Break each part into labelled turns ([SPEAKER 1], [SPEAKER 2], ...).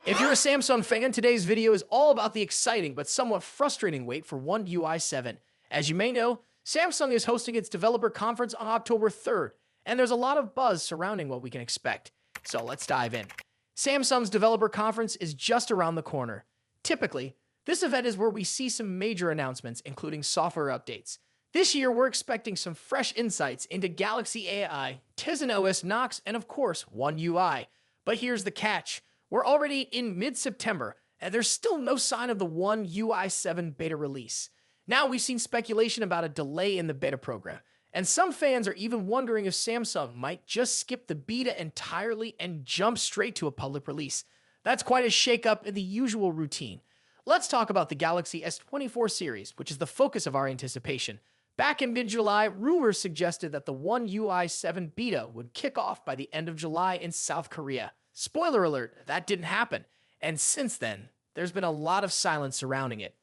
[SPEAKER 1] If you're a Samsung fan, today's video is all about the exciting but somewhat frustrating wait for One UI 7. As you may know, Samsung is hosting its developer conference on October 3rd, and there's a lot of buzz surrounding what we can expect. So let's dive in. Samsung's developer conference is just around the corner. Typically, this event is where we see some major announcements, including software updates. This year, we're expecting some fresh insights into Galaxy AI, Tizen OS Knox, and of course, One UI. But here's the catch. We're already in mid-September, and there's still no sign of the One UI 7 beta release. Now we've seen speculation about a delay in the beta program, and some fans are even wondering if Samsung might just skip the beta entirely and jump straight to a public release. That's quite a shakeup in the usual routine. Let's talk about the Galaxy S24 series, which is the focus of our anticipation. Back in mid-July, rumors suggested that the One UI 7 beta would kick off by the end of July in South Korea. Spoiler alert, that didn't happen, and since then, there's been a lot of silence surrounding it.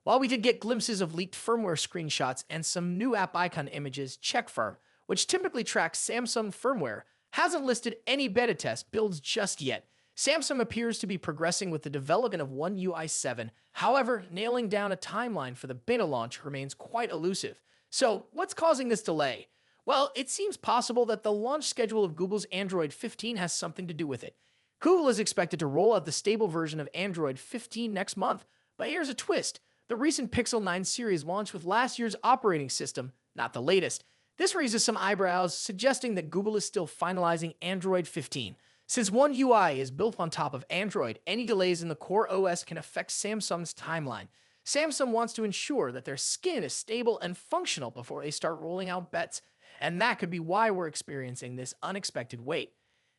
[SPEAKER 1] While we did get glimpses of leaked firmware screenshots and some new app icon images, Checkfirm, which typically tracks Samsung firmware, hasn't listed any beta test builds just yet. Samsung appears to be progressing with the development of One UI 7, however, nailing down a timeline for the beta launch remains quite elusive. So, what's causing this delay? Well, it seems possible that the launch schedule of Google's Android 15 has something to do with it. Google is expected to roll out the stable version of Android 15 next month, but here's a twist. The recent Pixel 9 series launched with last year's operating system, not the latest. This raises some eyebrows, suggesting that Google is still finalizing Android 15. Since One UI is built on top of Android, any delays in the core OS can affect Samsung's timeline. Samsung wants to ensure that their skin is stable and functional before they start rolling out bets, and that could be why we're experiencing this unexpected wait.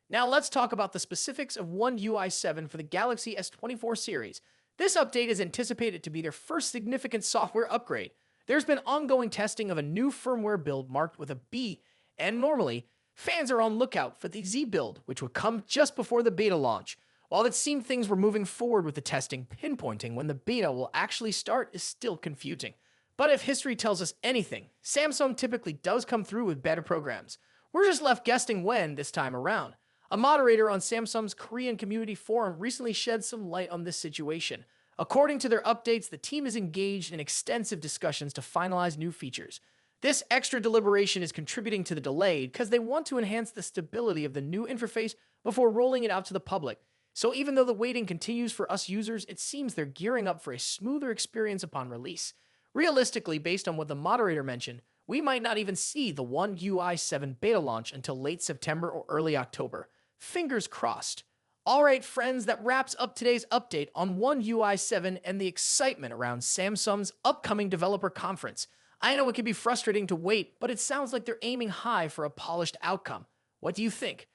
[SPEAKER 1] Now let's talk about the specifics of One UI 7 for the Galaxy S24 series. This update is anticipated to be their first significant software upgrade. There's been ongoing testing of a new firmware build marked with a B, and normally, fans are on lookout for the Z build, which would come just before the beta launch. While it seemed things were moving forward with the testing, pinpointing when the beta will actually start is still confusing. But if history tells us anything, Samsung typically does come through with beta programs. We're just left guessing when this time around. A moderator on Samsung's Korean community forum recently shed some light on this situation. According to their updates, the team is engaged in extensive discussions to finalize new features. This extra deliberation is contributing to the delay because they want to enhance the stability of the new interface before rolling it out to the public. So even though the waiting continues for us users, it seems they're gearing up for a smoother experience upon release. Realistically, based on what the moderator mentioned, we might not even see the One UI 7 beta launch until late September or early October. Fingers crossed. Alright friends, that wraps up today's update on One UI 7 and the excitement around Samsung's upcoming developer conference. I know it can be frustrating to wait, but it sounds like they're aiming high for a polished outcome. What do you think?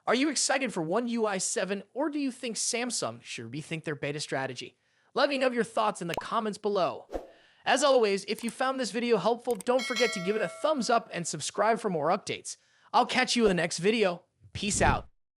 [SPEAKER 1] Are you excited for One UI 7, or do you think Samsung should rethink their beta strategy? Let me know your thoughts in the comments below. As always, if you found this video helpful, don't forget to give it a thumbs up and subscribe for more updates. I'll catch you in the next video. Peace out.